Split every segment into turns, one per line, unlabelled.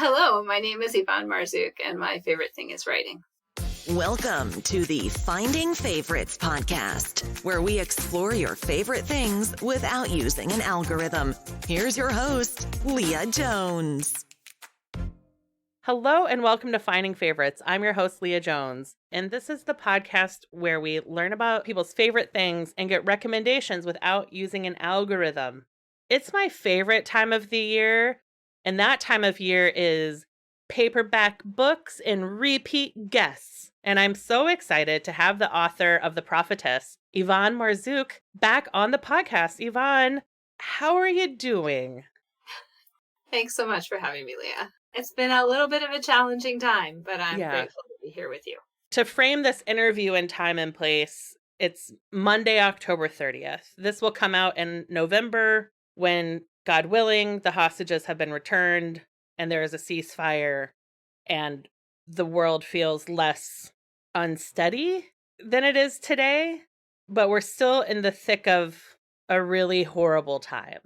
Hello, my name is Evonne Marzouk, and my favorite thing is writing.
Welcome to the Finding Favorites podcast, where we explore your favorite things without using an algorithm. Here's your host, Leah Jones.
Hello and welcome to Finding Favorites. I'm your host, Leah Jones, and this is the podcast where we learn about people's favorite things and get recommendations without using an algorithm. It's my favorite time of the year, and that time of year is paperback books and repeat guests. And I'm so excited to have the author of The Prophetess, Evonne Marzouk, back on the podcast. Evonne, how are you doing?
Thanks so much for having me, Leah. It's been a little bit of a challenging time, but I'm grateful to be here with you.
To frame this interview in time and place, it's Monday, October 30th. This will come out in November when, God willing, the hostages have been returned and there is a ceasefire and the world feels less unsteady than it is today. But we're still in the thick of a really horrible time.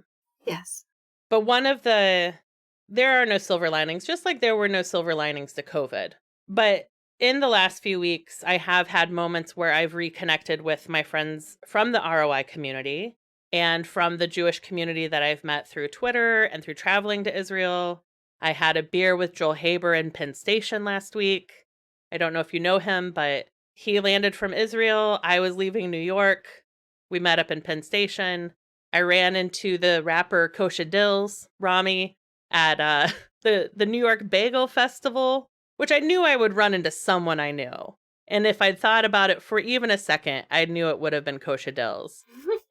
Yes.
But there are no silver linings, just like there were no silver linings to COVID. But in the last few weeks, I have had moments where I've reconnected with my friends from the ROI community and from the Jewish community that I've met through Twitter and through traveling to Israel. I had a beer with Joel Haber in Penn Station last week. I don't know if you know him, but he landed from Israel. I was leaving New York. We met up in Penn Station. I ran into the rapper Kosha Dills, Rami, at the New York Bagel Festival, which I knew I would run into someone I knew. And if I'd thought about it for even a second, I knew it would have been Kosha Dills.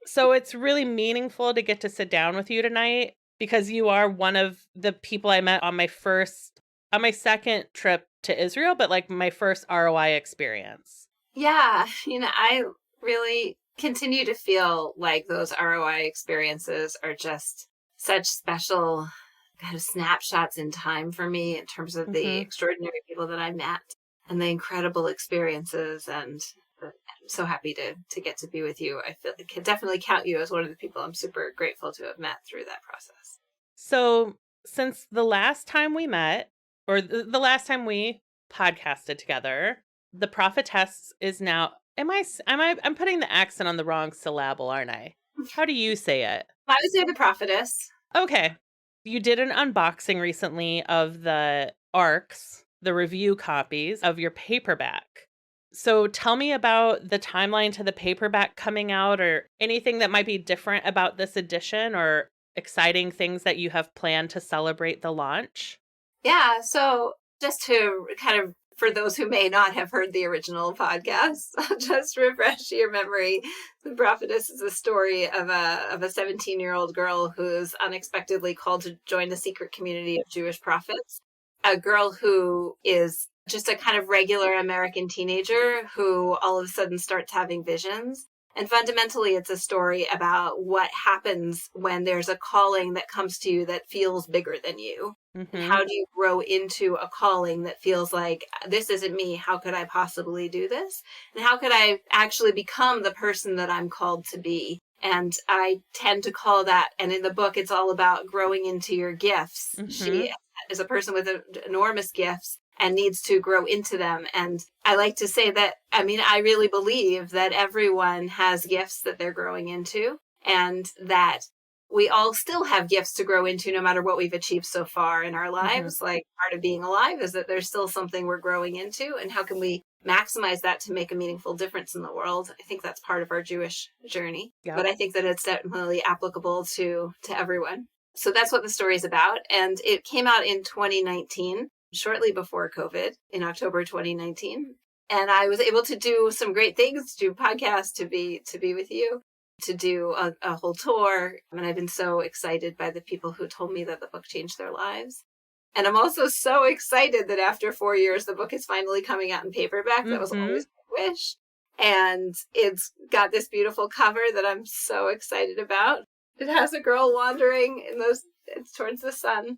So it's really meaningful to get to sit down with you tonight because you are one of the people I met on my second trip to Israel, but like my first ROI experience.
Yeah, I really continue to feel like those ROI experiences are just such special kind of snapshots in time for me in terms of the extraordinary people that I met and the incredible experiences. And I'm so happy to get to be with you. I feel I can definitely count you as one of the people I'm super grateful to have met through that process.
So since the last time we met, or the last time we podcasted together, The Prophetess is now, I'm putting the accent on the wrong syllable, aren't I? How do you say it?
I would say The Prophetess.
Okay. You did an unboxing recently of the ARCs, the review copies of your paperback. So tell me about the timeline to the paperback coming out or anything that might be different about this edition or exciting things that you have planned to celebrate the launch.
Yeah, so just to kind of, for those who may not have heard the original podcast, I'll just refresh your memory. The Prophetess is a story of a 17-year-old girl who's unexpectedly called to join the secret community of Jewish prophets. A girl who is just a kind of regular American teenager who all of a sudden starts having visions. And fundamentally, it's a story about what happens when there's a calling that comes to you that feels bigger than you. And how do you grow into a calling that feels like, this isn't me, how could I possibly do this? And how could I actually become the person that I'm called to be? And I tend to call that, and in the book, it's all about growing into your gifts. She is a person with enormous gifts and needs to grow into them. And I like to say that, I really believe that everyone has gifts that they're growing into and that we all still have gifts to grow into no matter what we've achieved so far in our lives. Like part of being alive is that there's still something we're growing into. And how can we maximize that to make a meaningful difference in the world? I think that's part of our Jewish journey. Yeah. But I think that it's definitely applicable to everyone. So that's what the story is about. And it came out in 2019, shortly before COVID, in October 2019. And I was able to do some great things, to do podcasts, to be with you, to do a whole tour. And I've been so excited by the people who told me that the book changed their lives. And I'm also so excited that after 4 years, the book is finally coming out in paperback. That was always my wish. And it's got this beautiful cover that I'm so excited about. It has a girl wandering towards the sun.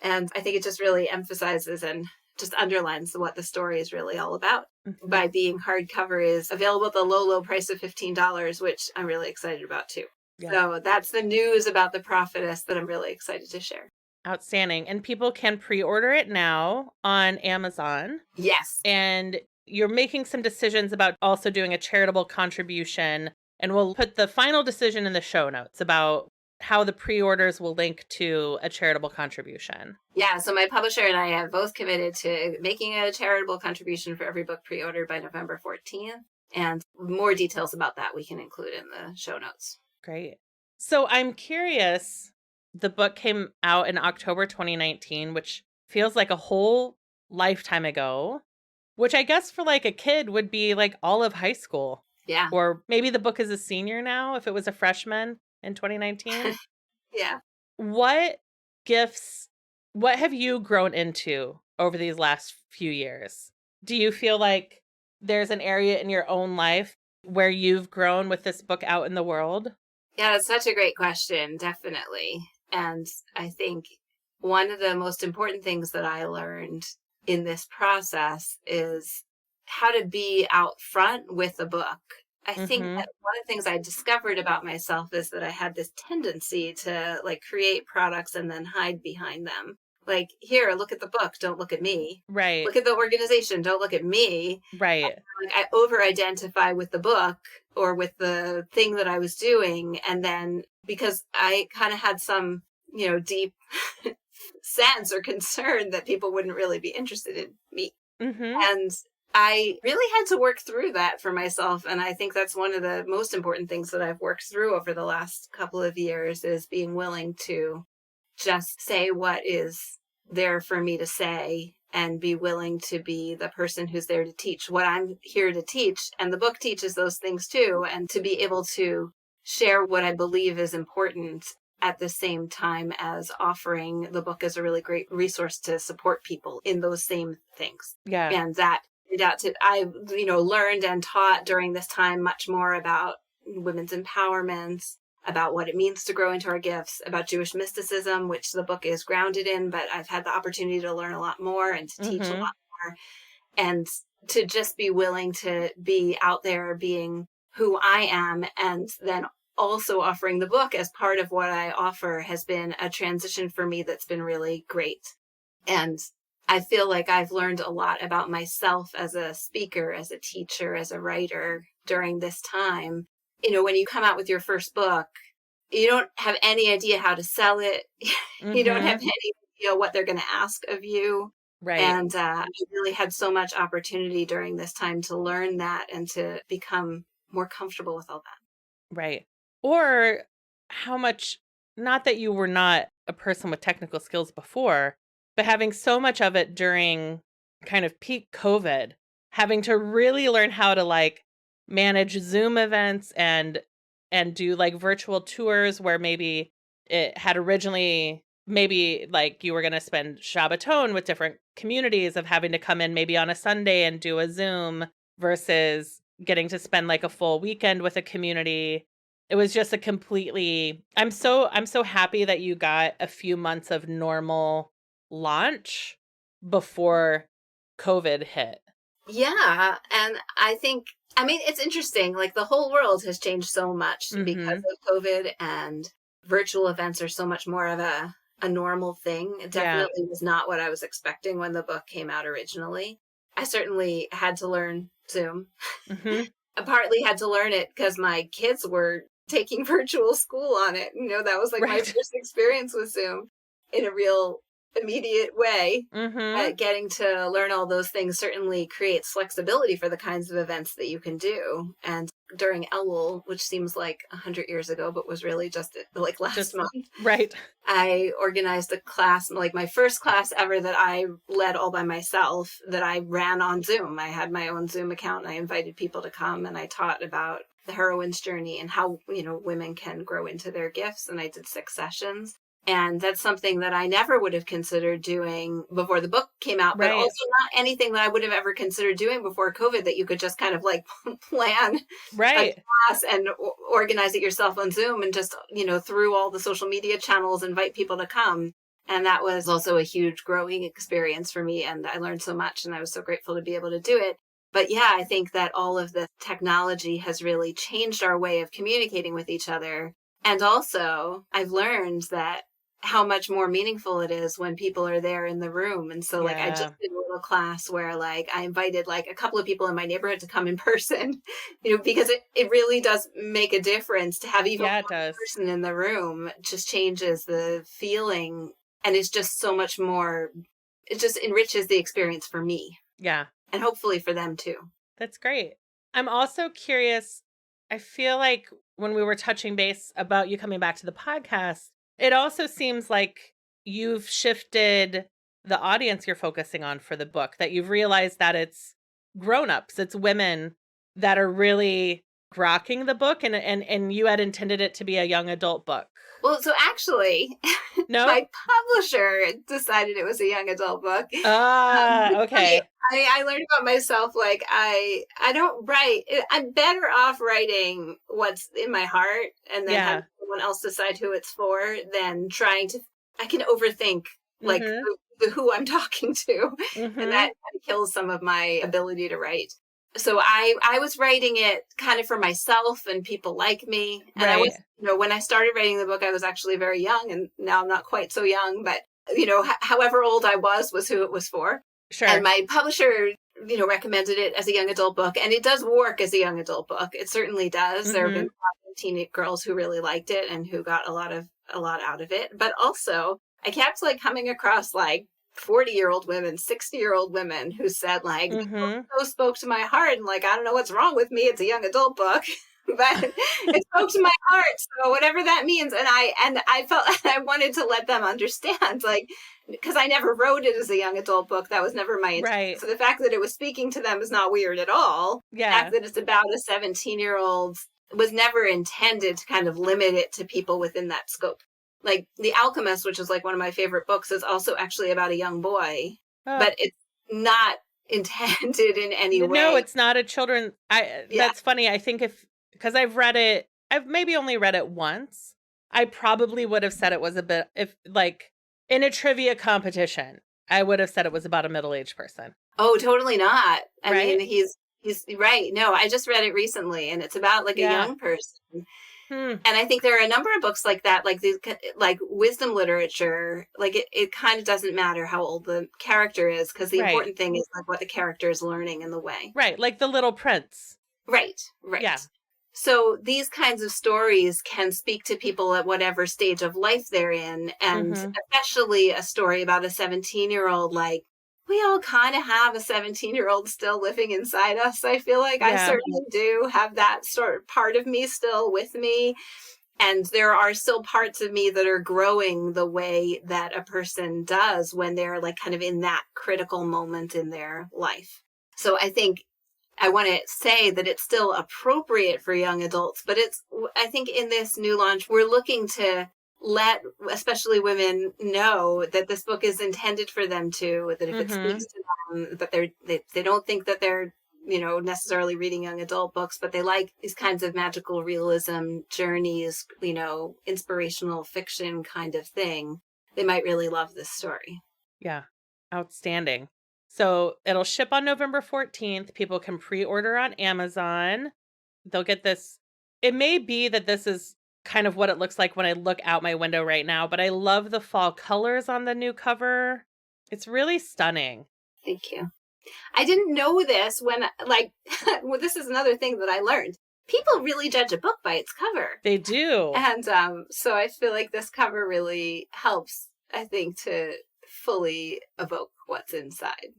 And I think it just really emphasizes and just underlines what the story is really all about. By being hardcover is available at the low price of $15, which I'm really excited about too. Yeah. So that's the news about The Prophetess that I'm really excited to share.
Outstanding. And people can pre-order it now on Amazon.
Yes.
And you're making some decisions about also doing a charitable contribution. And we'll put the final decision in the show notes about how the pre-orders will link to a charitable contribution.
Yeah, so my publisher and I have both committed to making a charitable contribution for every book pre-ordered by November 14th. And more details about that we can include in the show notes.
Great. So I'm curious, the book came out in October 2019, which feels like a whole lifetime ago, which I guess for like a kid would be like all of high school.
Yeah.
Or maybe the book is a senior now if it was a freshman in 2019.
Yeah.
What have you grown into over these last few years? Do you feel like there's an area in your own life where you've grown with this book out in the world?
Yeah, that's such a great question, definitely. And I think one of the most important things that I learned in this process is how to be out front with a book. I think that one of the things I discovered about myself is that I had this tendency to like create products and then hide behind them. Like, here, look at the book, don't look at me.
Right.
Look at the organization, don't look at me.
Right.
Like, I over-identify with the book or with the thing that I was doing. And then because I kind of had some, deep sense or concern that people wouldn't really be interested in me. And I really had to work through that for myself. And I think that's one of the most important things that I've worked through over the last couple of years is being willing to just say what is there for me to say and be willing to be the person who's there to teach what I'm here to teach. And the book teaches those things too. And to be able to share what I believe is important at the same time as offering the book as a really great resource to support people in those same things.
Yeah.
And I learned and taught during this time much more about women's empowerment, about what it means to grow into our gifts, about Jewish mysticism, which the book is grounded in, but I've had the opportunity to learn a lot more and to teach a lot more, and to just be willing to be out there being who I am, and then also offering the book as part of what I offer has been a transition for me that's been really great. And I feel like I've learned a lot about myself as a speaker, as a teacher, as a writer during this time. When you come out with your first book, you don't have any idea how to sell it. You don't have any idea what they're going to ask of you.
Right.
And I really had so much opportunity during this time to learn that and to become more comfortable with all that.
Right. Or how much, not that you were not a person with technical skills before, but having so much of it during kind of peak COVID, having to really learn how to like manage Zoom events and do like virtual tours where maybe it had originally, maybe like you were going to spend Shabbaton with different communities of having to come in maybe on a Sunday and do a Zoom versus getting to spend like a full weekend with a community. It was just a completely, I'm so happy that you got a few months of normal launch before COVID hit.
Yeah. And I think, it's interesting. Like the whole world has changed so much because of COVID, and virtual events are so much more of a normal thing. It definitely was not what I was expecting when the book came out originally. I certainly had to learn Zoom. I partly had to learn it because my kids were taking virtual school on it. That was like my first experience with Zoom in a real immediate way. Getting to learn all those things certainly creates flexibility for the kinds of events that you can do. And during Elul, which seems like 100 years ago, but was really just like last month.
Right.
I organized a class, like my first class ever that I led all by myself, that I ran on Zoom. I had my own Zoom account and I invited people to come, and I taught about the heroine's journey and how, women can grow into their gifts. And I did 6 sessions. And that's something that I never would have considered doing before the book came out, but also not anything that I would have ever considered doing before COVID, that you could just kind of like plan a class and organize it yourself on Zoom and just, through all the social media channels, invite people to come. And that was also a huge growing experience for me. And I learned so much, and I was so grateful to be able to do it. But yeah, I think that all of the technology has really changed our way of communicating with each other. And also I've learned that how much more meaningful it is when people are there in the room. And so like I just
Yeah.
did a little class where like I invited like a couple of people in my neighborhood to come in person, because it really does make a difference to have even
Yeah, it
one
does.
person in the room. It just changes the feeling, and it's just so much more, it just enriches the experience for me
Yeah.
and hopefully for them too.
That's great. I'm also curious. I feel like when we were touching base about you coming back to the podcast, it also seems like you've shifted the audience you're focusing on for the book, that you've realized that it's grown-ups, it's women that are really grokking the book, and you had intended it to be a young adult book.
Well, so actually,
No?
my publisher decided it was a young adult book.
Ah, okay.
I learned about myself, like I don't write. I'm better off writing what's in my heart and then having someone else decide who it's for than trying to. I can overthink like the who I'm talking to, and that kind of kills some of my ability to write. So I was writing it kind of for myself and people like me. And I was, when I started writing the book, I was actually very young, and now I'm not quite so young, but however old I was who it was for.
Sure.
And my publisher, recommended it as a young adult book, and it does work as a young adult book. It certainly does. There have been teenage girls who really liked it and who got a lot out of it. But also, I kept like coming across like 40-year-old women, 60-year-old women who said like, so spoke to my heart, and like, I don't know what's wrong with me. It's a young adult book. But it spoke to my heart, so whatever that means. And I felt I wanted to let them understand, like, because I never wrote it as a young adult book. That was never my intent.
Right.
So the fact that it was speaking to them is not weird at all.
Yeah.
The fact that it's about a 17-year-old was never intended to kind of limit it to people within that scope. Like The Alchemist, which is like one of my favorite books, is also actually about a young boy, but it's not intended in any way.
No, it's not a children. That's funny. I think because I've read it, I've maybe only read it once. I probably would have said it was a bit, if like in a trivia competition, I would have said it was about a middle-aged person.
Oh, totally not. I
Right?
mean, he's right. No, I just read it recently, and it's about like a young person. And I think there are a number of books like that, like these, like wisdom literature. Like it kind of doesn't matter how old the character is, because the important thing is like what the character is learning in the way.
Right, like The Little Prince.
Right. Yeah. So these kinds of stories can speak to people at whatever stage of life they're in, and especially a story about a 17-year-old, like, we all kind of have a 17-year-old still living inside us. I feel like I certainly do have that sort of part of me still with me. And there are still parts of me that are growing the way that a person does when they're like kind of in that critical moment in their life. So I think I want to say that it's still appropriate for young adults, but I think in this new launch, we're looking to let especially women know that this book is intended for them too, that if it speaks to them, that they don't think that they're, necessarily reading young adult books, but they like these kinds of magical realism journeys, inspirational fiction kind of thing. They might really love this story.
Yeah. Outstanding. So it'll ship on November 14th. People can pre-order on Amazon. They'll get this. It may be that this is kind of what it looks like when I look out my window right now, but I love the fall colors on the new cover. It's really stunning.
Thank you. I didn't know this when, well, this is another thing that I learned. People really judge a book by its cover.
They do.
And so I feel like this cover really helps, I think, to fully evoke what's inside.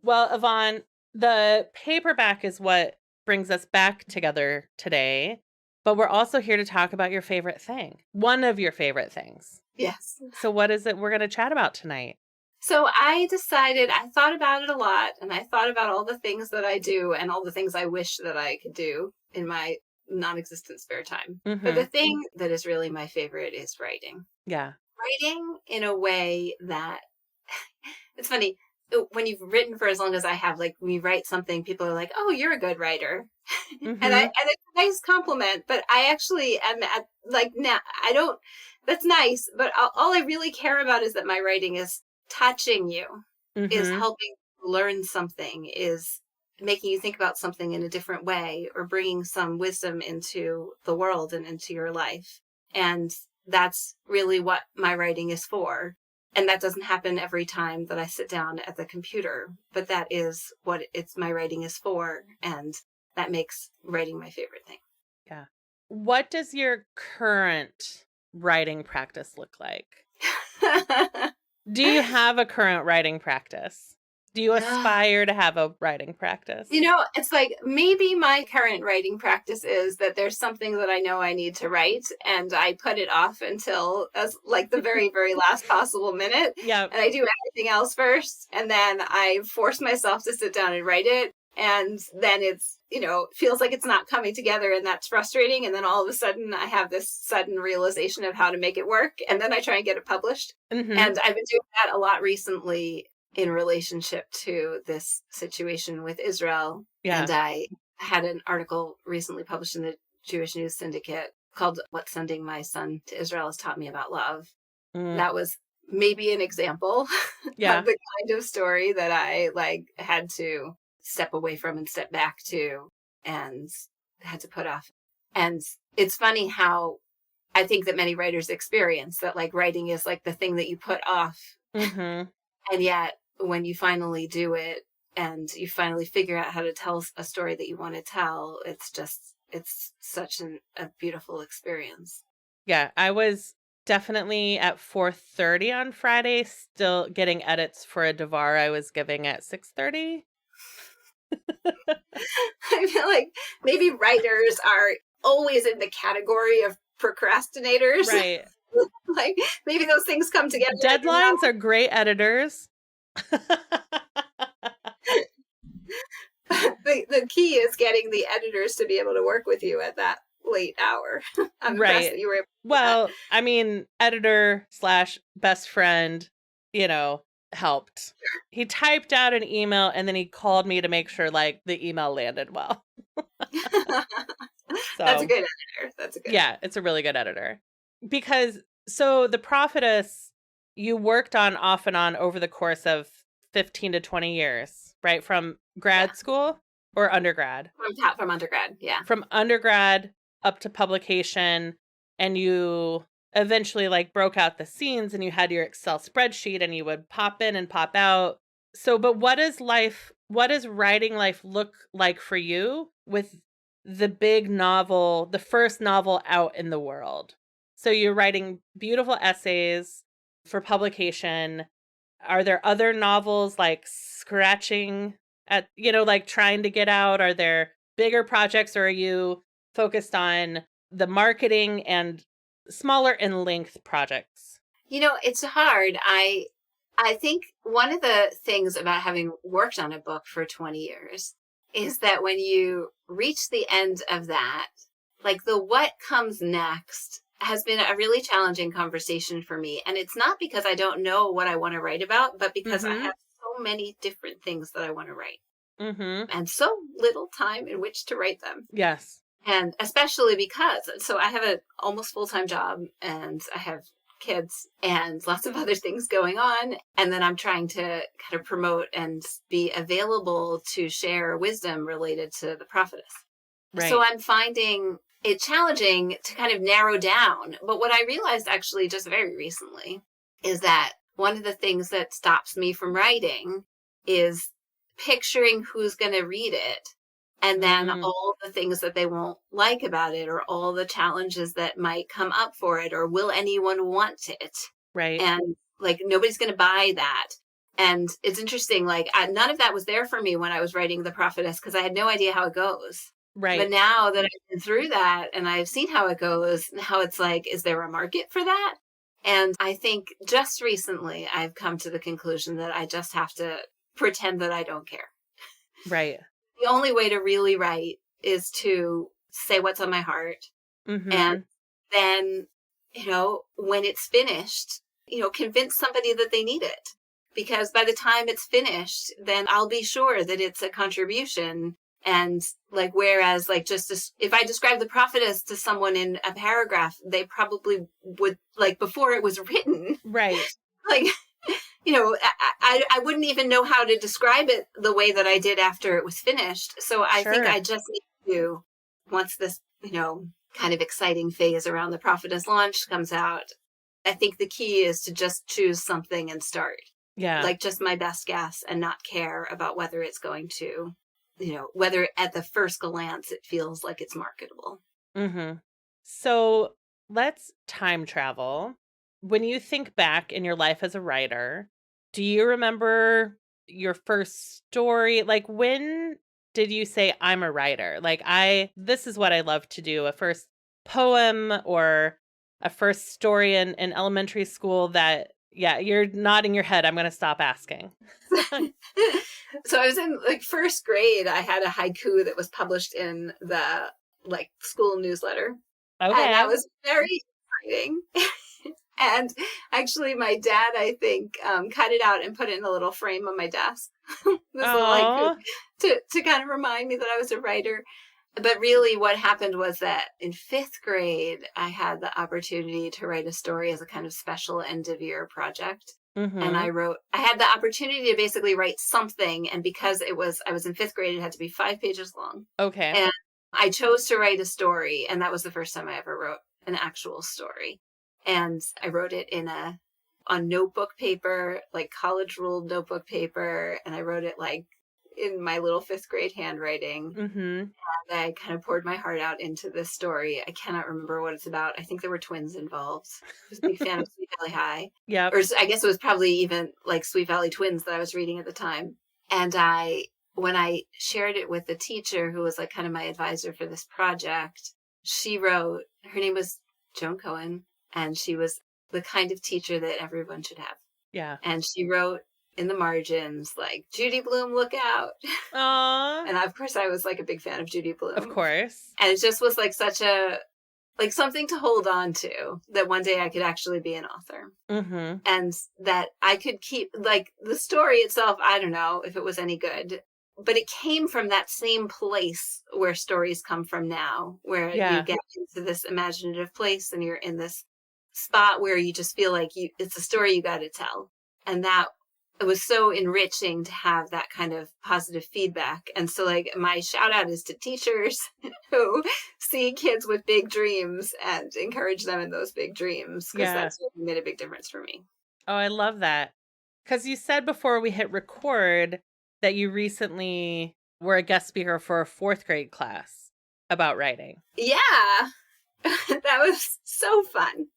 Well, Evonne, the paperback is what brings us back together today, but we're also here to talk about your favorite thing. One of your favorite things.
Yes.
So what is it we're going to chat about tonight?
So I thought about it a lot, and I thought about all the things that I do and all the things I wish that I could do in my non-existent spare time. But the thing that is really my favorite is writing.
Yeah.
Writing in a way that, it's funny, when you've written for as long as I have, like when you write something, people are like, "Oh, you're a good writer," and it's a nice compliment. But I actually am now. I don't. That's nice, but all I really care about is that my writing is touching you, is
Mm-hmm.
helping you learn something, is making you think about something in a different way, or bringing some wisdom into the world and into your life. And that's really what my writing is for. And that doesn't happen every time that I sit down at the computer, but that is what my writing is for. And that makes writing my favorite thing.
Yeah. What does your current writing practice look like? Do you have a current writing practice? Do you aspire to have a writing practice?
It's like maybe my current writing practice is that there's something that I know I need to write, and I put it off until like the very, very last possible minute.
Yeah.
And I do everything else first, and then I force myself to sit down and write it. And then it's, feels like it's not coming together, and that's frustrating. And then all of a sudden I have this sudden realization of how to make it work. And then I try and get it published.
Mm-hmm.
And I've been doing that a lot recently in relationship to this situation with Israel.
Yeah.
And I had an article recently published in the Jewish News Syndicate called "What Sending My Son to Israel Has Taught Me About Love." That was maybe an example of the kind of story that I had to step away from and step back to and had to put off. And it's funny how I think that many writers experience that, writing is the thing that you put off.
Mm-hmm.
And yet when you finally do it and you finally figure out how to tell a story that you want to tell, it's such a beautiful experience.
Yeah, I was definitely at 4:30 on Friday, still getting edits for a Devar I was giving at 6:30.
I feel like maybe writers are always in the category of procrastinators.
Right.
Maybe those things come together.
Deadlines are great editors.
The key is getting the editors to be able to work with you at that late hour. I'm impressed that you were able to do
Well, I mean, editor/best friend, helped.
Sure.
He typed out an email and then he called me to make sure the email landed well.
That's a good editor.
Yeah, it's a really good editor. Because the Prophetess you worked on off and on over the course of 15 to 20 years, right? From grad school or undergrad?
From undergrad, yeah.
From undergrad up to publication, and you eventually broke out the scenes and you had your Excel spreadsheet and you would pop in and pop out. So, but what does writing life look like for you with the big novel, the first novel out in the world? So you're writing beautiful essays for publication. Are there other novels scratching at, trying to get out? Are there bigger projects, or are you focused on the marketing and smaller in length projects?
It's hard. I think one of the things about having worked on a book for 20 years is that when you reach the end of that, the what comes next has been a really challenging conversation for me. And it's not because I don't know what I want to write about, but because I have so many different things that I want to write. Mm-hmm. And so little time in which to write them.
Yes.
And especially because, so I have an almost full-time job and I have kids and lots of other things going on. And then I'm trying to kind of promote and be available to share wisdom related to the Prophetess. Right. So I'm finding it challenging to kind of narrow down. But what I realized actually just very recently is that one of the things that stops me from writing is picturing who's going to read it. And then all the things that they won't like about it, or all the challenges that might come up for it, or will anyone want it?
Right.
And nobody's going to buy that. And it's interesting, none of that was there for me when I was writing The Prophetess, because I had no idea how it goes.
Right.
But now that I've been through that and I've seen how it goes, now it's is there a market for that? And I think just recently I've come to the conclusion that I just have to pretend that I don't care.
Right.
The only way to really write is to say what's on my heart. Mm-hmm. And then, when it's finished, convince somebody that they need it. Because by the time it's finished, then I'll be sure that it's a contribution. And whereas if I describe The Prophetess to someone in a paragraph, they probably would, before it was written.
Right.
I wouldn't even know how to describe it the way that I did after it was finished. So I think
Sure.
I just need to, once this, kind of exciting phase around the Prophetess launch comes out, I think the key is to just choose something and start.
Yeah.
Like just my best guess and not care about whether it's going to, whether at the first glance it feels like it's marketable.
Mm-hmm. So let's time travel. When you think back in your life as a writer, do you remember your first story? Like, when did you say, I'm a writer? Like, this is what I love to do. A first poem or a first story in elementary school that, yeah, you're nodding your head. I'm going to stop asking.
So I was in first grade. I had a haiku that was published in the school newsletter.
Okay.
And that was very exciting. And actually my dad, I think, cut it out and put it in a little frame on my desk. This little haiku to kind of remind me that I was a writer. But really what happened was that in fifth grade, I had the opportunity to write a story as a kind of special end of year project.
Mm-hmm.
And I had the opportunity to basically write something. And because I was in fifth grade, it had to be 5 pages long.
Okay.
And I chose to write a story. And that was the first time I ever wrote an actual story. And I wrote it on notebook paper, like college ruled notebook paper. And I wrote it in my little fifth grade handwriting.
Mm-hmm.
And I kind of poured my heart out into this story. I cannot remember what it's about. I think there were twins involved. I was a big fan of Sweet Valley High.
Yeah.
Or I guess it was probably even Sweet Valley Twins that I was reading at the time. And when I shared it with the teacher who was kind of my advisor for this project, she wrote, her name was Joan Cohen, and she was the kind of teacher that everyone should have.
Yeah.
And she wrote in the margins, Judy Blume, look out.
Aww.
And of course I was a big fan of Judy Blume.
Of course.
And it just was such a, something to hold on to, that one day I could actually be an author.
Mm-hmm.
And that I could keep, the story itself, I don't know if it was any good, but it came from that same place where stories come from now, where you get into this imaginative place and you're in this spot where you just feel like it's a story you got to tell. And that it was so enriching to have that kind of positive feedback. And so my shout out is to teachers who see kids with big dreams and encourage them in those big dreams, because that's what made a big difference for me.
Oh, I love that. Because you said before we hit record that you recently were a guest speaker for a 4th grade class about writing.
Yeah, that was so fun.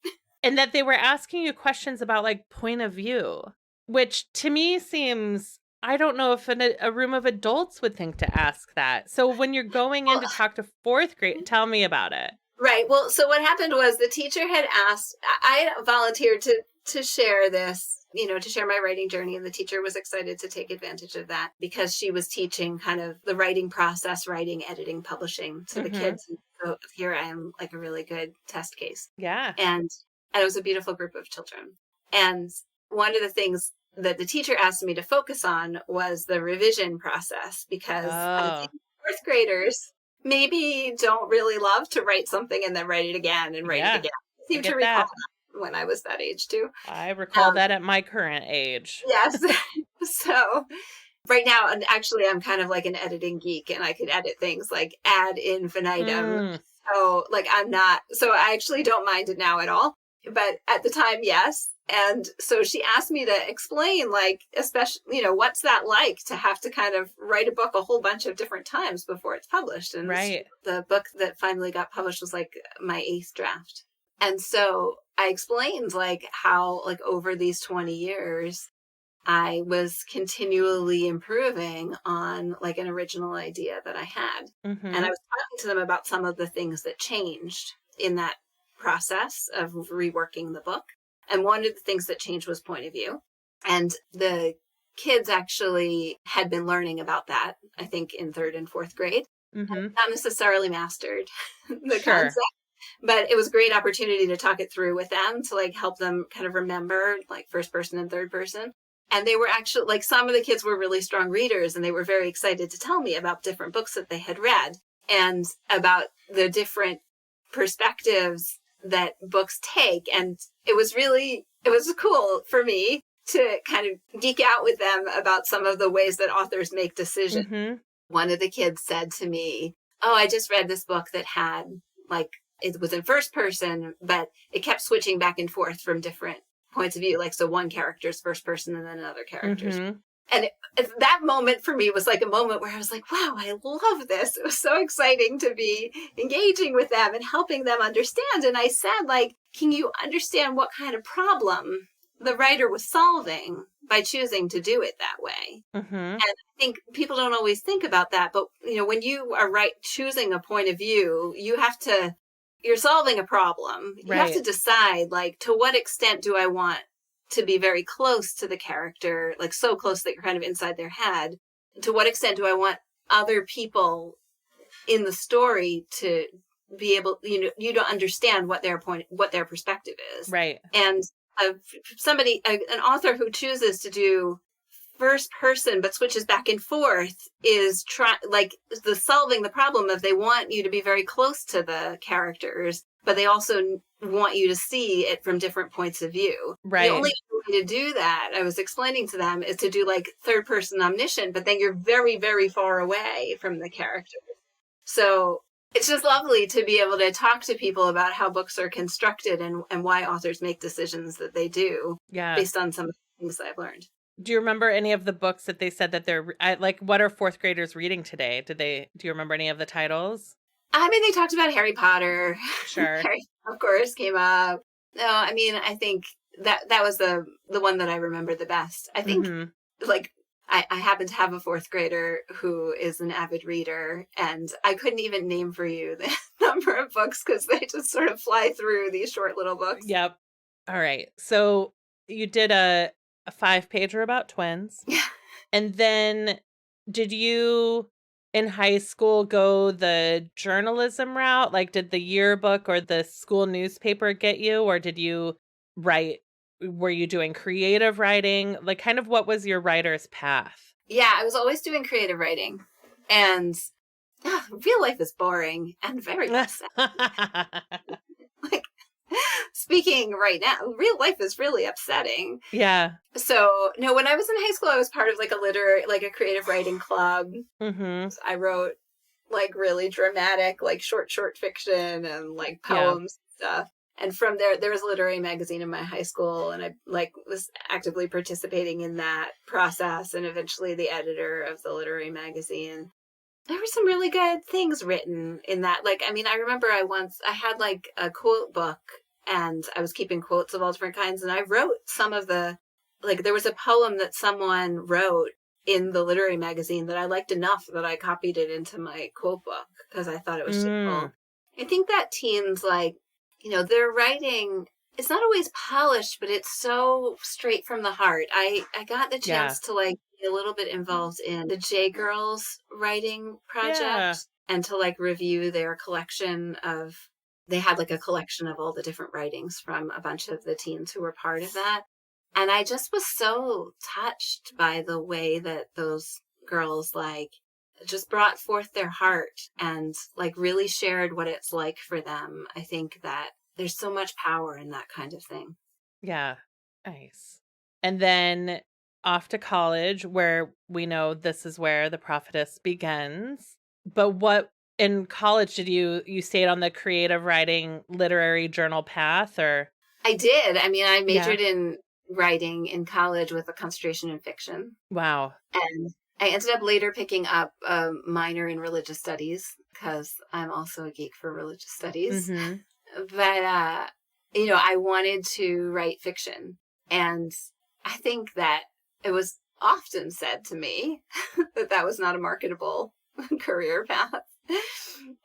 And that they were asking you questions about point of view, which to me seems, I don't know if a room of adults would think to ask that. So when you're going in to talk to 4th grade, tell me about it.
Right. Well, so what happened was the teacher had asked, I volunteered to share this, to share my writing journey. And the teacher was excited to take advantage of that because she was teaching kind of the writing process, writing, editing, publishing to the kids. And so here I am, a really good test case.
Yeah.
And it was a beautiful group of children. And one of the things that the teacher asked me to focus on was the revision process, because I think 4th graders maybe don't really love to write something and then write it again and write it again. I seem to recall that when I was that age too.
I recall that at my current age.
Yes. So right now, and actually I'm kind of an editing geek, and I could edit things ad infinitum. So so I actually don't mind it now at all. But at the time, yes. And so she asked me to explain, especially, what's that like to have to kind of write a book a whole bunch of different times before it's published. And the book that finally got published was my 8th draft. And so I explained how over these 20 years, I was continually improving on an original idea that I had. Mm-hmm. And I was talking to them about some of the things that changed in that process of reworking the book. And one of the things that changed was point of view. And the kids actually had been learning about that, I think, in 3rd and 4th grade. Mm-hmm. Not necessarily mastered the concept, but it was a great opportunity to talk it through with them to help them kind of remember first person and third person. And they were actually some of the kids were really strong readers, and they were very excited to tell me about different books that they had read and about the different perspectives that books take. And it was cool for me to kind of geek out with them about some of the ways that authors make decisions.
Mm-hmm.
One of the kids said to me, "Oh, I just read this book that had, like, it was in first person, but it kept switching back and forth from different points of view. Like, so one character's first person and then another character's."
Mm-hmm.
And that moment for me was like a moment where I was like, wow, I love this. It was so exciting to be engaging with them and helping them understand. And I said, like, can you understand what kind of problem the writer was solving by choosing to do it that way?
Mm-hmm.
And I think people don't always think about that. But, you know, when you are choosing a point of view, you're solving a problem. You have to decide, like, to what extent do I want to be very close to the character, like so close that you're kind of inside their head? To what extent do I want other people in the story to be able, you to understand what their perspective is?
Right.
And an author who chooses to do first person but switches back and forth is the solving the problem of, they want you to be very close to the characters, but they also want you to see it from different points of view.
Right.
The only way to do that, I was explaining to them, is to do like third person omniscient, but then you're very, very far away from the character. So it's just lovely to be able to talk to people about how books are constructed and why authors make decisions that they do based on some of the things that I've learned.
Do you remember any of the books that they said that they're like, what are fourth graders reading today? Do you remember any of the titles?
I mean, they talked about Harry Potter.
Sure.
Harry, of course, came up. No, I mean, I think that was the one that I remember the best. I think, like, I happen to have a fourth grader who is an avid reader, and I couldn't even name for you the number of books because they just sort of fly through these short little books.
Yep. All right. So you did a 5-pager about twins.
Yeah.
And then did you in high school go the journalism route? Like, did the yearbook or the school newspaper get you, or did you write? Were you doing creative writing? Like, kind of what was your writer's path?
Yeah, I was always doing creative writing. And real life is boring and very upsetting. Like, speaking right now, real life is really upsetting.
Yeah.
So, no, when I was in high school, I was part of like a creative writing club.
Mm-hmm.
I wrote like really dramatic, like short fiction and like poems and stuff. And from there was a literary magazine in my high school, and I like was actively participating in that process, and eventually the editor of the literary magazine. There were some really good things written in that. Like, I mean, I remember I had like a quote book, and I was keeping quotes of all different kinds, and I wrote some of the, like, there was a poem that someone wrote in the literary magazine that I liked enough that I copied it into my quote book because I thought it was so cool. I think that teens, like, their writing, it's not always polished, but it's so straight from the heart. I got the chance to like be a little bit involved in the J Girls writing project and to like review their collection of, they had like a collection of all the different writings from a bunch of the teens who were part of that. And I just was so touched by the way that those girls like just brought forth their heart and like really shared what it's like for them. I think that there's so much power in that kind of thing.
Yeah. Nice. And then off to college, where we know this is where the Prophetess begins. But what in college did you stayed on the creative writing literary journal path, or?
I did. I mean, I majored in writing in college with a concentration in fiction.
Wow.
And I ended up later picking up a minor in religious studies because I'm also a geek for religious studies.
Mm-hmm.
But, I wanted to write fiction. And I think that it was often said to me that was not a marketable career path.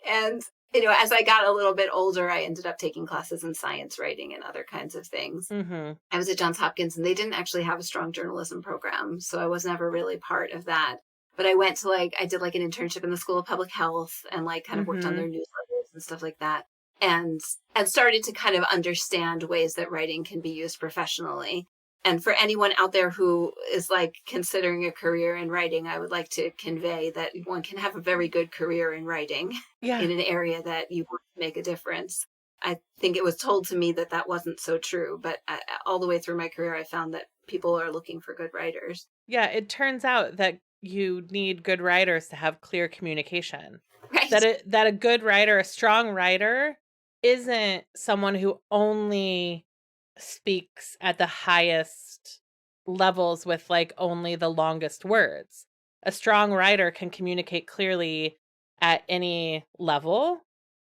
And, as I got a little bit older, I ended up taking classes in science writing and other kinds of things.
Mm-hmm.
I was at Johns Hopkins, and they didn't actually have a strong journalism program, so I was never really part of that. But I went to I did like an internship in the School of Public Health and like kind of worked on their newsletters and stuff like that. And started to kind of understand ways that writing can be used professionally. And for anyone out there who is like considering a career in writing, I would like to convey that one can have a very good career in writing in an area that you want to make a difference. I think it was told to me that wasn't so true, but all the way through my career, I found that people are looking for good writers.
Yeah, it turns out that you need good writers to have clear communication.
Right.
That a good writer, a strong writer, isn't someone who only speaks at the highest levels with like only the longest words. A strong writer can communicate clearly at any level,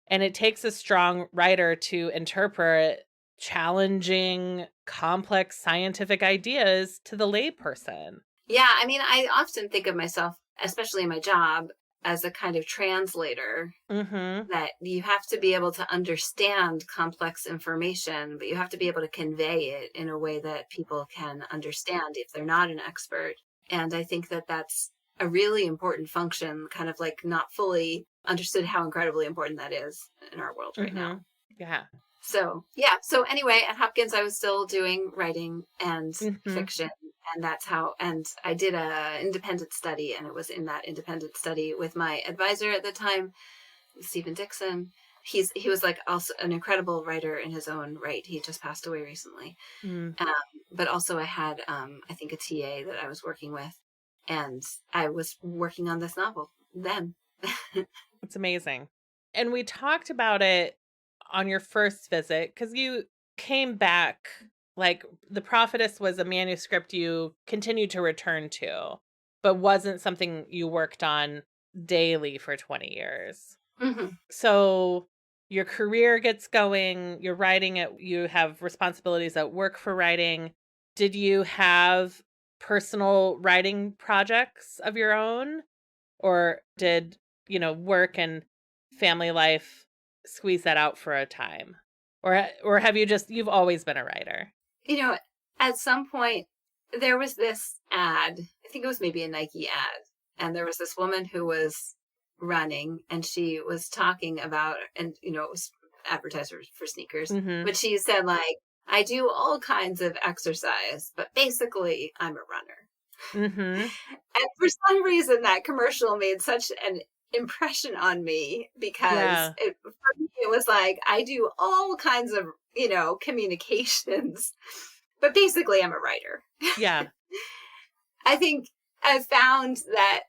and it takes a strong writer to interpret challenging, complex scientific ideas to the layperson.
Yeah, I mean, I often think of myself, especially in my job, as a kind of translator, that you have to be able to understand complex information, but you have to be able to convey it in a way that people can understand if they're not an expert. And I think that that's a really important function, kind of like not fully understood how incredibly important that is in our world right now.
Yeah.
So, yeah. So anyway, at Hopkins, I was still doing writing and fiction. And that's how, and I did a independent study, and it was in that independent study with my advisor at the time, Stephen Dixon. He was like also an incredible writer in his own right. He just passed away recently. But also I had, I think, a TA that I was working with, and I was working on this novel then.
It's amazing. And we talked about it on your first visit, because you came back. Like, The Prophetess was a manuscript you continued to return to, but wasn't something you worked on daily for 20 years. So your career gets going, you're writing it, you have responsibilities at work for writing. Did you have personal writing projects of your own? Or did, work and family life squeeze that out for a time? Or have you've always been a writer?
At some point, there was this ad. I think it was maybe a Nike ad. And there was this woman who was running, and she was talking about, and, it was advertisers for sneakers. But she said, like, I do all kinds of exercise, but basically, I'm a runner. And for some reason, that commercial made such an impression on me, because for me, it was like, I do all kinds of, communications, but basically I'm a writer.
Yeah.
I think I've found that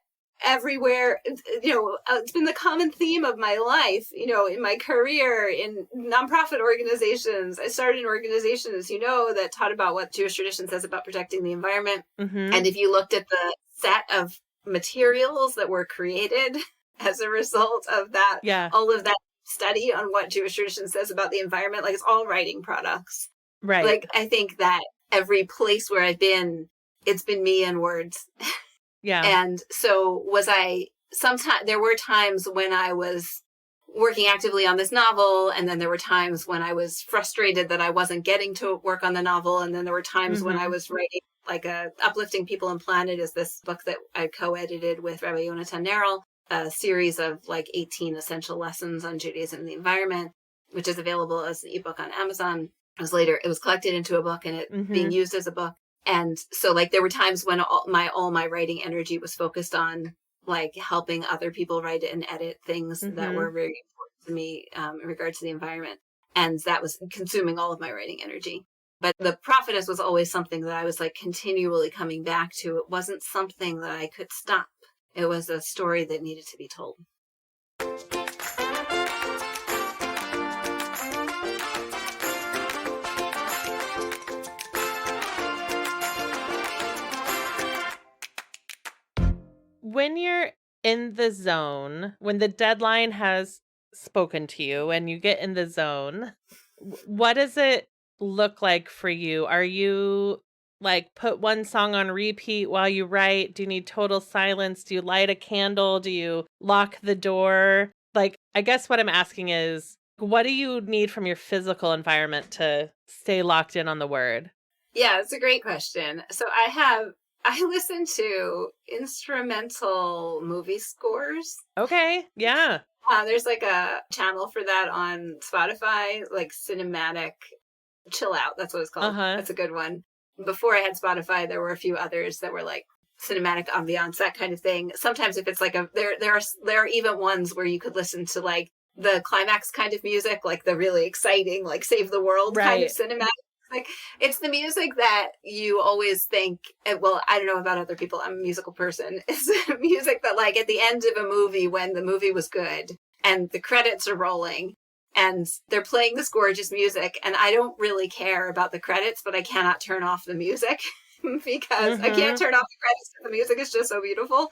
everywhere, it's been the common theme of my life, in my career, in nonprofit organizations. I started in organizations, that taught about what Jewish tradition says about protecting the environment. And if you looked at the set of materials that were created as a result of that, all of that study on what Jewish tradition says about the environment, like, it's all writing products.
Right.
Like, I think that every place where I've been, it's been me and words.
Yeah.
And so there were times when I was working actively on this novel, and then there were times when I was frustrated that I wasn't getting to work on the novel, and then there were times when I was writing, like, Uplifting People and Planet is this book that I co-edited with Rabbi Yonatan Nerel, a series of like 18 essential lessons on Judaism and the environment, which is available as an ebook on Amazon. It was collected into a book, and it being used as a book. And so, like, there were times when all my writing energy was focused on, like, helping other people write and edit things that were very important to me in regard to the environment. And that was consuming all of my writing energy. But The Prophetess was always something that I was, like, continually coming back to. It wasn't something that I could stop. It was a story that needed to be told.
When you're in the zone, when the deadline has spoken to you and you get in the zone, what does it look like for you? Are you like put one song on repeat while you write? Do you need total silence? Do you light a candle? Do you lock the door? Like, I guess what I'm asking is, what do you need from your physical environment to stay locked in on the word?
Yeah, it's a great question. So I listen to instrumental movie scores.
Okay, yeah.
There's like a channel for that on Spotify, like Cinematic Chill Out. That's what it's called. That's a good one. Before I had Spotify, there were a few others that were like cinematic ambiance, that kind of thing. Sometimes if it's like there are even ones where you could listen to like the climax kind of music, like the really exciting, like save the world kind of cinematic Like, it's the music that you always think, well, I don't know about other people, I'm a musical person. It's the music that, like, at the end of a movie, when the movie was good and the credits are rolling and they're playing this gorgeous music, and I don't really care about the credits, but I cannot turn off the music because I can't turn off the credits. The music is just so beautiful.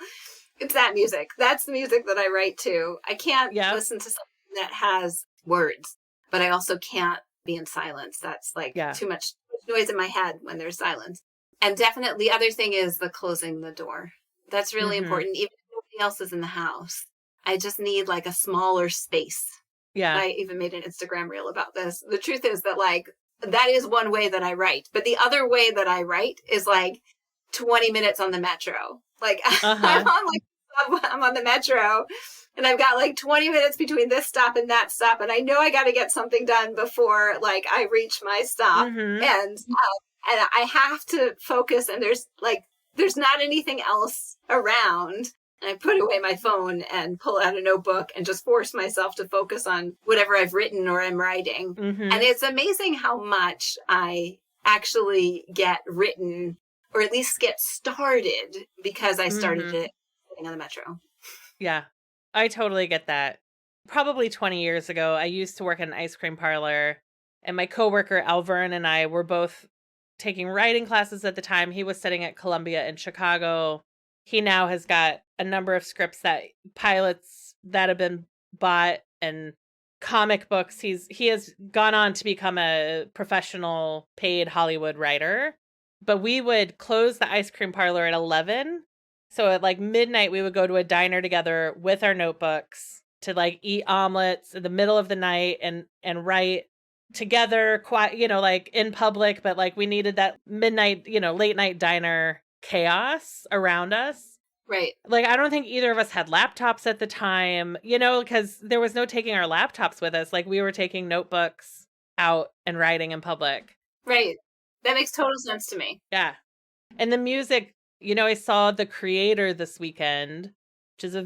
It's that music. That's the music that I write to. I can't listen to something that has words, but I also can't be in silence. That's like too much noise in my head when there's silence. And definitely the other thing is the closing the door. That's really important. Even if nobody else is in the house, I just need like a smaller space.
Yeah.
I even made an Instagram reel about this. The truth is that, like, that is one way that I write. But the other way that I write is like 20 minutes on the metro. Like I'm on the metro and I've got like 20 minutes between this stop and that stop. And I know I got to get something done before like I reach my stop. And I have to focus, and there's not anything else around. And I put away my phone and pull out a notebook and just force myself to focus on whatever I've written or I'm writing. And it's amazing how much I actually get written, or at least get started, because I started it sitting on the metro.
Yeah, I totally get that. Probably 20 years ago, I used to work at an ice cream parlor, and my coworker Alvern and I were both taking writing classes at the time. He was studying at Columbia in Chicago. He now has got a number of scripts, that pilots that have been bought, and comic books. He has gone on to become a professional paid Hollywood writer. But we would close the ice cream parlor at 11. So at like midnight, we would go to a diner together with our notebooks to like eat omelets in the middle of the night and write together, quiet, like in public. But like we needed that midnight, late night diner chaos around us.
Right.
Like, I don't think either of us had laptops at the time, because there was no taking our laptops with us. Like, we were taking notebooks out and writing in public.
Right. That makes total sense to me.
Yeah. And the music, I saw The Creator this weekend, which is I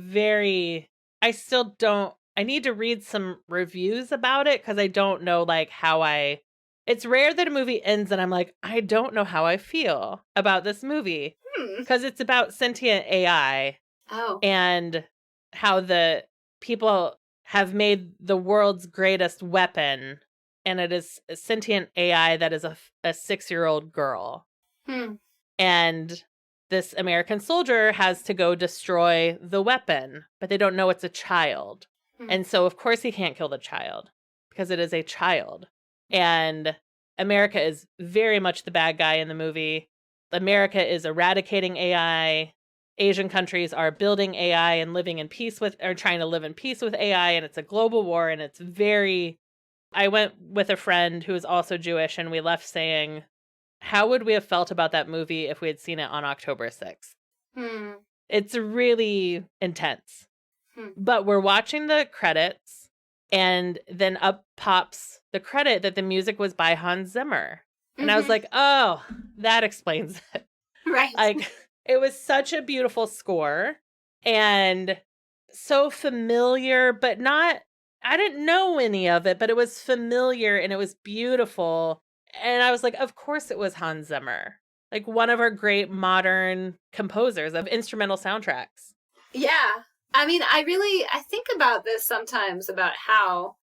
need to read some reviews about it, because I don't know it's rare that a movie ends and I'm like, I don't know how I feel about this movie. Because it's about sentient AI.
Oh.
And how the people have made the world's greatest weapon, and it is a sentient AI that is a 6-year-old girl. And this American soldier has to go destroy the weapon, but they don't know it's a child. And so, of course, he can't kill the child because it is a child. And America is very much the bad guy in the movie. America is eradicating AI. Asian countries are building AI and trying to live in peace with AI. And it's a global war. And it's I went with a friend who is also Jewish, and we left saying, how would we have felt about that movie if we had seen it on October 6th? It's really intense. But we're watching the credits, and then up pops the credit that the music was by Hans Zimmer. And I was like, oh, that explains it.
Right.
Like, it was such a beautiful score and so familiar, but I didn't know any of it, but it was familiar and it was beautiful. And I was like, of course it was Hans Zimmer, like one of our great modern composers of instrumental soundtracks.
Yeah. I mean, I think about this sometimes, about how,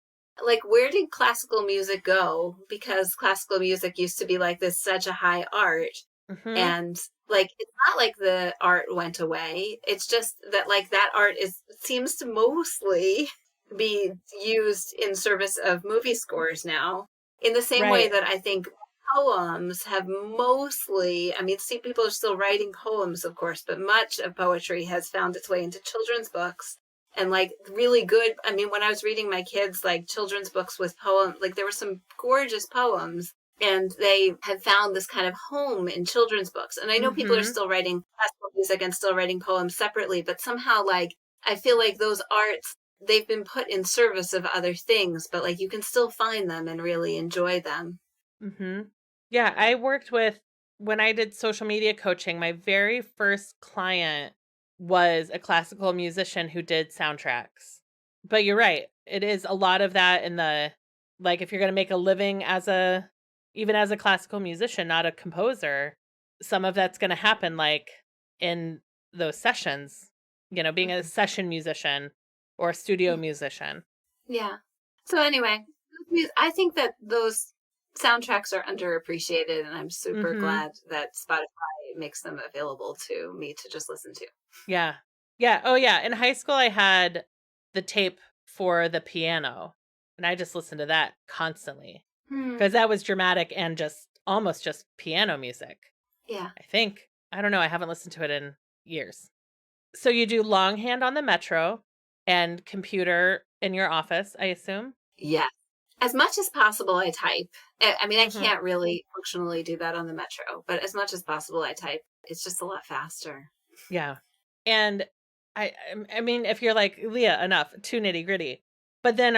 like, where did classical music go? Because classical music used to be like this, such a high art. And like, it's not like the art went away. It's just that like that art seems to mostly be used in service of movie scores now, in the same way that I think poems have mostly, people are still writing poems, of course, but much of poetry has found its way into children's books. And like really good, when I was reading my kids like children's books with poems, like there were some gorgeous poems, and they have found this kind of home in children's books. And I know people are still writing classical music and still writing poems separately, but somehow like I feel like those arts, they've been put in service of other things, but like you can still find them and really enjoy them.
Yeah, I worked with, when I did social media coaching, my very first client was a classical musician who did soundtracks. But you're right. It is a lot of that in the, like, if you're going to make a living as a, even as a classical musician, not a composer, some of that's going to happen like in those sessions, being a session musician or a studio musician.
Yeah. So anyway, I think that those soundtracks are underappreciated, and I'm super glad that Spotify makes them available to me to just listen to.
Yeah. Yeah. Oh, yeah. In high school, I had the tape for the piano, and I just listened to that constantly because that was dramatic and just almost just piano music.
Yeah.
I think. I don't know. I haven't listened to it in years. So you do longhand on the Metro and computer in your office, I assume?
Yeah. As much as possible, I type. I mean, I can't really functionally do that on the Metro, but as much as possible, I type. It's just a lot faster.
Yeah. And I mean, if you're like, Leah, enough, too nitty gritty. But then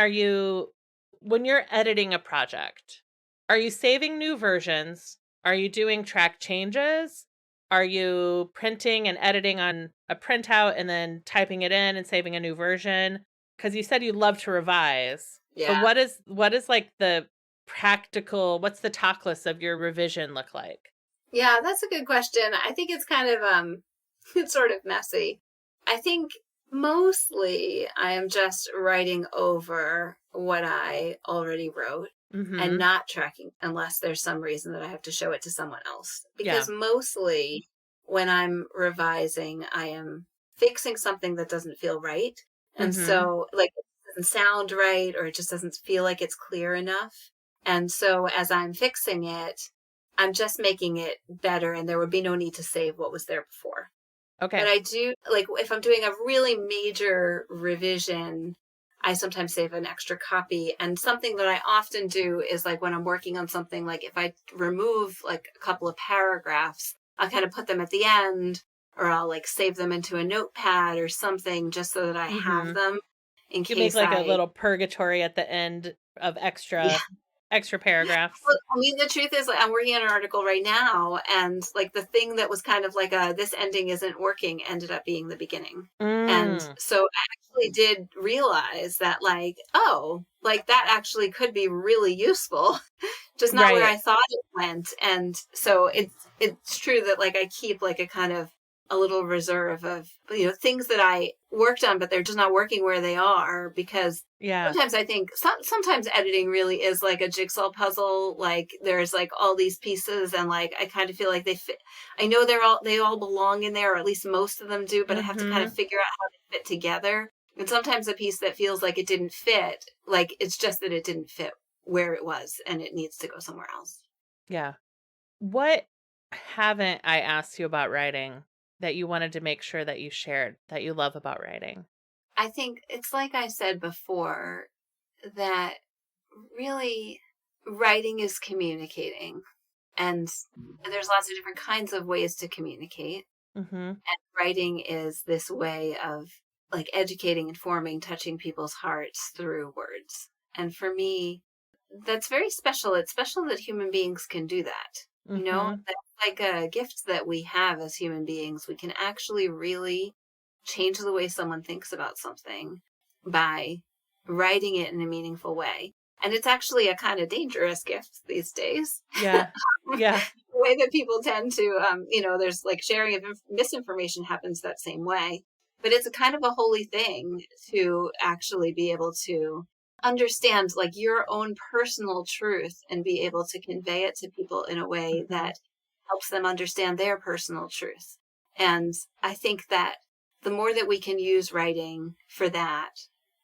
when you're editing a project, are you saving new versions? Are you doing track changes? Are you printing and editing on a printout and then typing it in and saving a new version? Because you said you love to revise.
Yeah.
But what is like the practical, what's the talk list of your revision look like?
Yeah, that's a good question. I think it's kind of, it's sort of messy. I think mostly I am just writing over what I already wrote and not tracking unless there's some reason that I have to show it to someone else. Because mostly when I'm revising, I am fixing something that doesn't feel right. And so like it doesn't sound right, or it just doesn't feel like it's clear enough. And so as I'm fixing it, I'm just making it better, and there would be no need to save what was there before.
Okay.
But I do, like, if I'm doing a really major revision, I sometimes save an extra copy. And something that I often do is, like, when I'm working on something, like, if I remove, like, a couple of paragraphs, I'll kind of put them at the end, or I'll, like, save them into a notepad or something just so that I have them in case
you make, like, a little purgatory at the end of extra paragraphs.
Well, I mean, the truth is, like, I'm working on an article right now, and like the thing that was kind of like this ending isn't working ended up being the beginning. And so I actually did realize that, like, oh, like that actually could be really useful, just not where I thought it went. And so it's true that, like, I keep like a kind of a little reserve of, things that I worked on, but they're just not working where they are, because sometimes I think sometimes editing really is like a jigsaw puzzle. Like there's like all these pieces, and like I kind of feel like they fit. I know they all belong in there, or at least most of them do, but I have to kind of figure out how they fit together. And sometimes a piece that feels like it didn't fit, like it's just that it didn't fit where it was and it needs to go somewhere else.
Yeah. What haven't I asked you about writing that you wanted to make sure that you shared that you love about writing?
I think it's like I said before, that really writing is communicating, and there's lots of different kinds of ways to communicate. And writing is this way of like educating, informing, touching people's hearts through words. And for me, that's very special. It's special that human beings can do that. That's like a gift that we have as human beings. We can actually really change the way someone thinks about something by writing it in a meaningful way. And it's actually a kind of dangerous gift these days.
Yeah.
The way that people tend to, there's like sharing of misinformation happens that same way. But it's a kind of a holy thing to actually be able to understand like your own personal truth and be able to convey it to people in a way that helps them understand their personal truth. And I think that the more that we can use writing for that,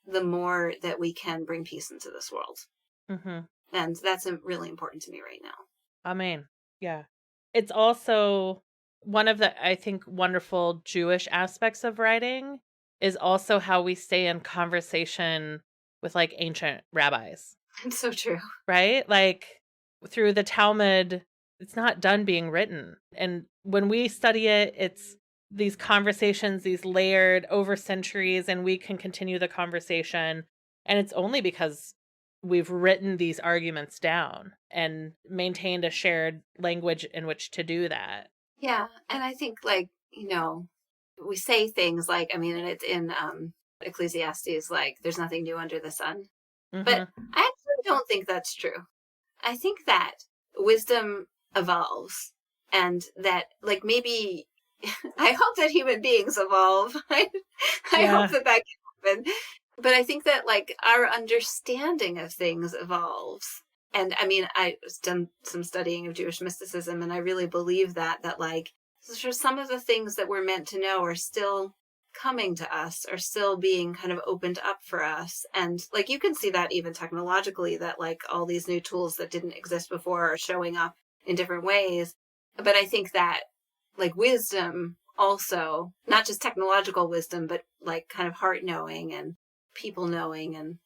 the more that we can bring peace into this world. And that's really important to me right now.
Amen. Yeah. It's also one of the, I think, wonderful Jewish aspects of writing is also how we stay in conversation with like ancient rabbis.
It's so true.
Right? Like through the Talmud, it's not done being written. And when we study it, it's these conversations, these layered over centuries, and we can continue the conversation. And it's only because we've written these arguments down and maintained a shared language in which to do that.
Yeah. And I think like, we say things like, and it's in Ecclesiastes, like there's nothing new under the sun. But I actually don't think that's true. I think that wisdom evolves, and that like maybe I hope that human beings evolve. I hope that can happen. But I think that like our understanding of things evolves. And I mean, I've done some studying of Jewish mysticism, and I really believe that like some of the things that we're meant to know are still coming to us, are still being kind of opened up for us. And like you can see that even technologically, that like all these new tools that didn't exist before are showing up in different ways. But I think that like wisdom also, not just technological wisdom, but like kind of heart knowing and people knowing and,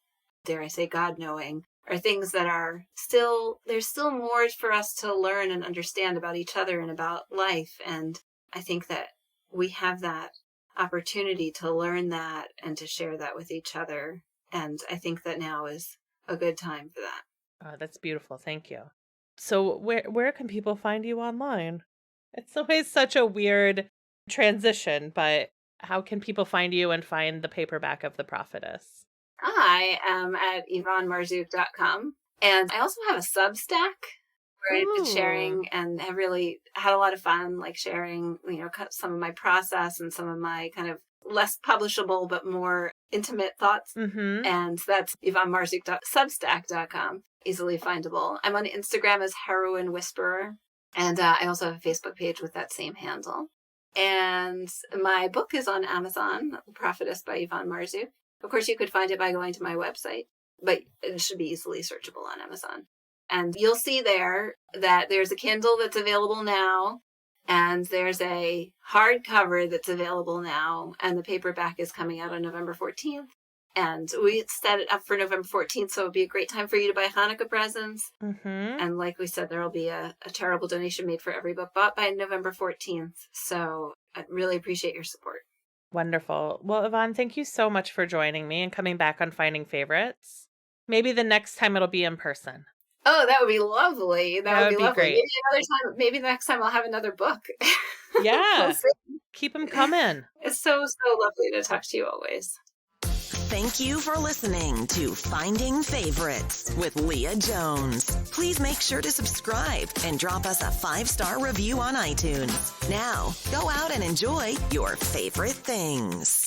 dare I say, God knowing, are things that are still, there's still more for us to learn and understand about each other and about life. And I think that we have that opportunity to learn that and to share that with each other. And I think that now is a good time for that.
Oh, that's beautiful. Thank you. So where can people find you online? It's always such a weird transition, but how can people find you and find the paperback of The Prophetess?
I am at EvonneMarzouk.com. And I also have a Substack where I've been sharing and have really had a lot of fun, like sharing, you know, some of my process and some of my kind of less publishable but more intimate thoughts.
Mm-hmm.
And that's EvonneMarzouk.substack.com, easily findable. I'm on Instagram as Heroine Whisperer. And I also have a Facebook page with that same handle. And my book is on Amazon, Prophetess by Evonne Marzouk. Of course, you could find it by going to my website, but it should be easily searchable on Amazon. And you'll see there that there's a Kindle that's available now, and there's a hardcover that's available now, and the paperback is coming out on November 14th. And we set it up for November 14th, so it would be a great time for you to buy Hanukkah presents.
Mm-hmm.
And like we said, there will be a charitable donation made for every book bought by November 14th. So I really appreciate your support.
Wonderful. Well, Evonne, thank you so much for joining me and coming back on Finding Favorites. Maybe the next time it'll be in person.
Oh, that would be lovely. That would be lovely.
Great.
Maybe another time. Maybe the next time I'll have another book.
Yeah.
We'll see.
Keep them coming.
It's so lovely to talk to you always.
Thank you for listening to Finding Favorites with Leah Jones. Please make sure to subscribe and drop us a 5-star review on iTunes. Now, go out and enjoy your favorite things.